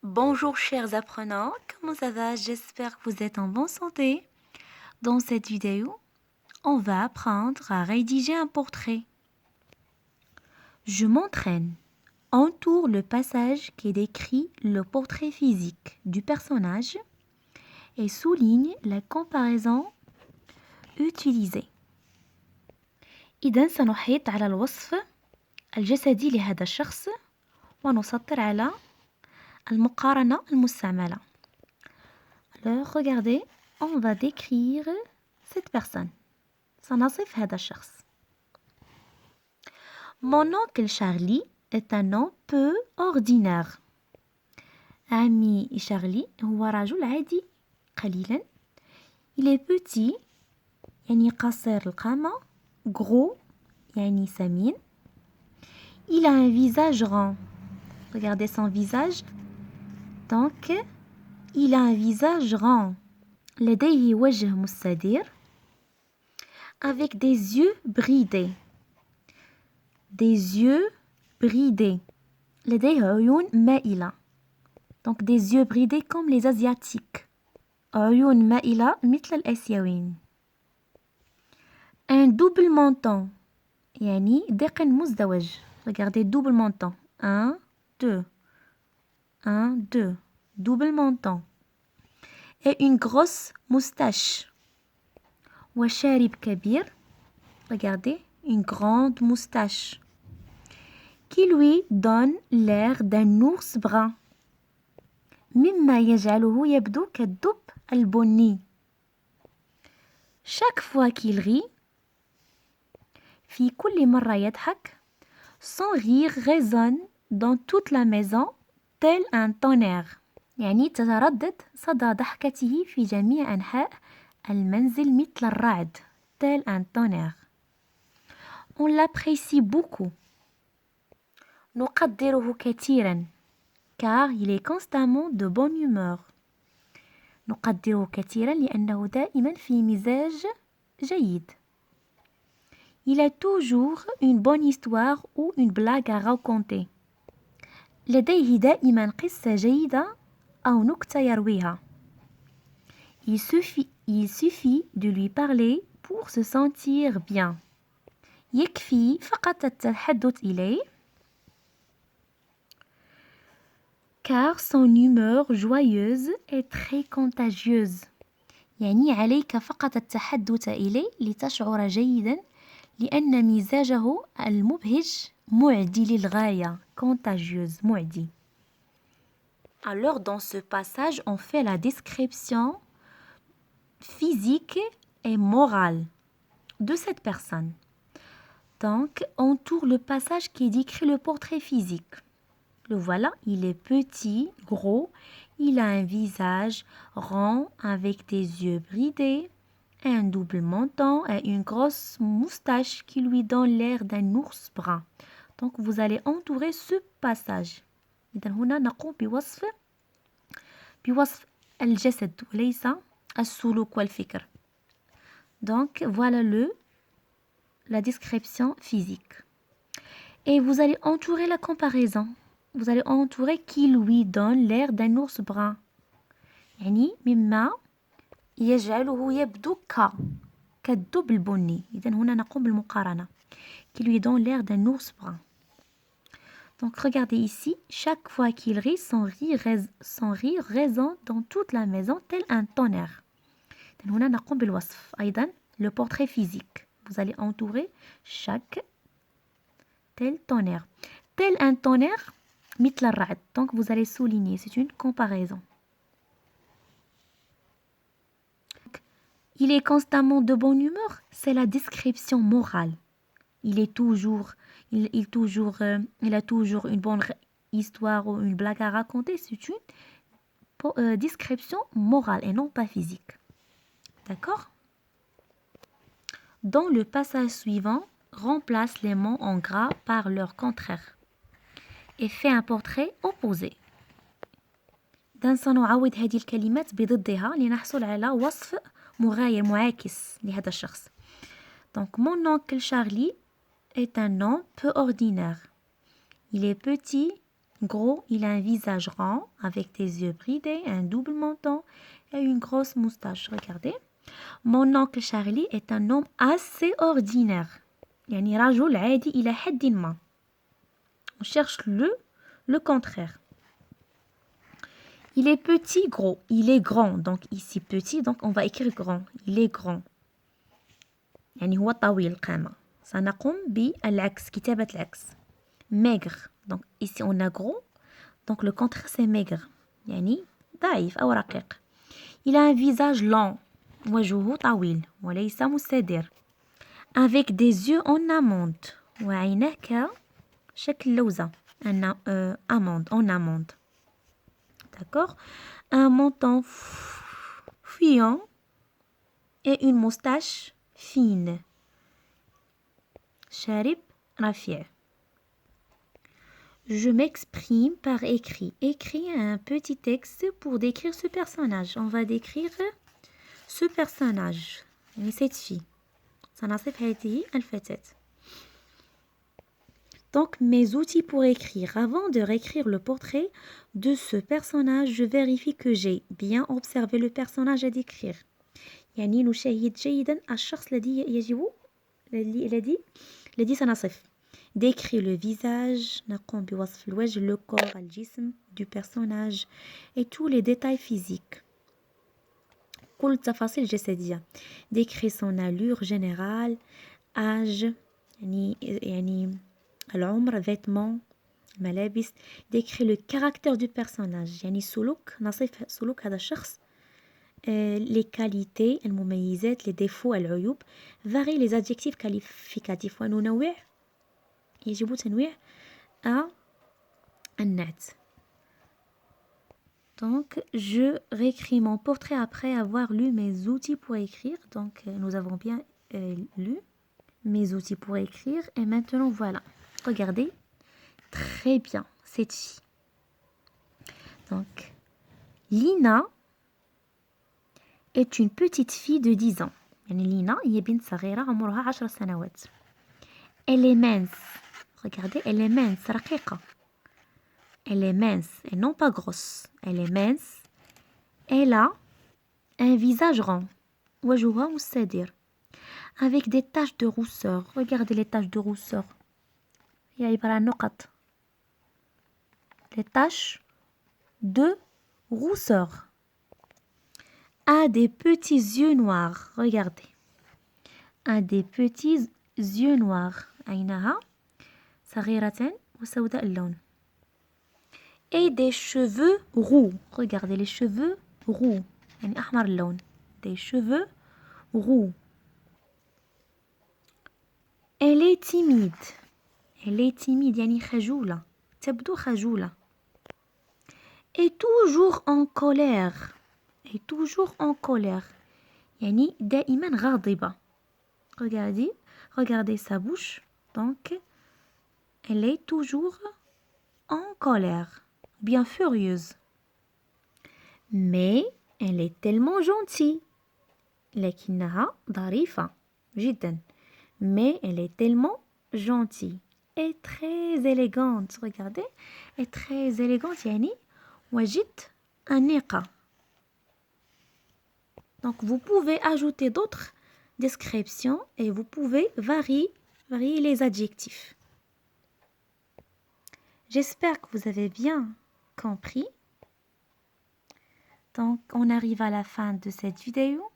Bonjour chers apprenants, comment ça va? J'espère que vous êtes en bonne santé. Dans cette vidéo, on va apprendre à rédiger un portrait. Je m'entraîne. Entoure le passage qui décrit le portrait physique du personnage et souligne la comparaison utilisée. إذن سنحيط على الوصف الجسدي لهذا الشخص ونسطر على المقارنة المستعملة. Alors, regardez, on va décrire cette personne. سنصف هذا الشخص. Mon oncle Charlie est un homme peu ordinaire. عمي Charlie هو رجل عادي قليلا. Il est petit يعني قصير القامة. Gros يعني سمين. Il a un visage rond. Regardez son visage. Donc, il a un visage rond. لديه وجه مستدير. Avec des yeux bridés. Des yeux bridés. لديه عيون مائلة. Donc des yeux bridés comme les asiatiques. عيون مائلة مثل الآسيويين. Un double menton. يعني دقن مزدوج. Regardez double menton. 1, 2. 1, 2. Double menton. Et une grosse moustache. وشارب كبير. Regardez, une grande moustache. Qui lui donne l'air d'un ours brun. مما يجعله يبدو كالدب البني. Chaque fois qu'il rit, في كل مرة يضحك, son rire résonne dans toute la maison tel un tonnerre. يعني تتردد صدى ضحكته في جميع أنحاء المنزل مثل الرعد. tel un tonnerre. On l'apprécie beaucoup. نقدره كثيرا. car il est constamment de bonne humeur. نقدره كثيرا لأنه دائما في مزاج جيد. Il a toujours une bonne histoire ou une blague à raconter. لديه دائما قصة جيدة أو نكتة يرويها. Il suffit de lui parler pour se sentir bien. يكفي فقط التحدث إليه. Car son humeur joyeuse est très contagieuse. يعني عليك فقط التحدث إليه لتشعر جيدا لأن مزاجه المبهج معدي للغاية. Contagieuse, معدي. Alors dans ce passage, on fait la description physique et morale de cette personne. Donc, on tourne le passage qui décrit le portrait physique. Le voilà, il est petit, gros, il a un visage rond avec des yeux bridés, un double menton et une grosse moustache qui lui donne l'air d'un ours brun. Donc, vous allez entourer ce passage. إذن هنا نقوم بوصف الجسد وليس السلوك والفكر. Donc, voilà la description physique. Et vous allez entourer la comparaison. Vous allez entourer qui lui donne l'air d'un ours brun. يعني مما يجعله يبدو كالدب البني. إذن هنا نقوم بالمقارنة. Qui lui donne l'air d'un ours brun. Donc regardez ici, chaque fois qu'il rit, son rire résonne dans toute la maison tel un tonnerre. إذن هنا نقوم بالوصف. أيضا le portrait physique. Vous allez entourer chaque tel tonnerre. Tel un tonnerre, مثل الرعد. Donc vous allez souligner, c'est une comparaison. Il est constamment de bonne humeur, c'est la description morale. Il a toujours une bonne histoire ou une blague à raconter, c'est une description morale et non pas physique. D'accord? Dans le passage suivant, remplace les mots en gras par leur contraire et fait un portrait opposé. إذن سنعوض هذه الكلمات بضدها لنحصل على وصف مغاير معاكس لهذا الشخص. Donc mon oncle Charlie est un homme peu ordinaire. Il est petit, Gros, il a un visage rond avec des yeux bridés, un double menton et une grosse moustache. Regardez. Mon oncle Charlie est un homme assez ordinaire. يعني رجل عادي إلى حد ما. On cherche le contraire. Il est petit, gros. Il est grand. Donc ici petit, donc on va écrire grand. Il est grand. يعني هو طويل القامة. سنقوم بالعكس كتابة العكس. Maigre. Donc ici on a gros. Donc le contraire c'est maigre. يعني ضعيف أو رقيق. Il a un visage long. وجهه طويل وليس مستدير. Avec des yeux en amande. وعيناه كشكل لوزة. Amande, en amande. D'accord? Un menton fuyant et une moustache fine. شارب رفيع. Je m'exprime par écrit. Écris un petit texte pour décrire ce personnage. On va décrire ce personnage. Cette fille. سنصف هذه الفتاة. Donc, mes outils pour écrire. Avant de réécrire le portrait de ce personnage, je vérifie que j'ai bien observé le personnage à décrire. يعني نشاهد جيدا الشخص الذي سنصف. Décrit le visage, نقوم بوصف الوجه, le corps, الجسم du personnage et tous les détails physiques. كل التفاصيل الجسدية. Décrit son allure générale, âge, يعني العمر, vêtements, ملابس. Décrit le caractère du personnage. يعني سلوك, نصف سلوك هذا الشخص. Les qualités, المميزات, les défauts, العيوب. Varie les adjectifs qualificatifs. وننوع يجب تنويع النعت. Donc, je réécris mon portrait après avoir lu mes outils pour écrire. Donc, nous avons bien lu mes outils pour écrire. Et maintenant, voilà. Regardez. Très bien, cette fille. Donc, Lina est une petite fille de 10 ans. يعني Lina هي بنت صغيرة عمرها 10 سنوات. Elle est mince. Regardez, elle est mince, رقيقة. Elle est mince et non pas grosse. Elle est mince. Elle a un visage rond. وجهها مستدير. Avec des taches de rousseur. Regardez les taches de rousseur. هي عبارة عن نقط. Les taches de rousseur. A des petits yeux noirs. Regardez. A des petits yeux noirs. عينها صغيرة وسوداء اللون. Et des cheveux roux. Regardez les cheveux roux. يعني أحمر اللون. Des cheveux roux. Elle est timide. Elle est timide يعني خجولة. تبدو خجولة. est toujours en colère. Est toujours en colère. يعني دائما غاضبة. Regardez sa bouche. Donc, elle est toujours en colère. Bien furieuse. Mais elle est tellement gentille. لكنها ظريفة جدا. Mais elle est tellement gentille. Et très élégante. Regardez. Et très élégante. يعني وجد أنيقة. Donc, vous pouvez ajouter d'autres descriptions et vous pouvez varier les adjectifs. J'espère que vous avez bien compris. Donc, on arrive à la fin de cette vidéo.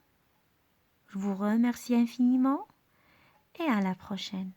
Je vous remercie infiniment et à la prochaine.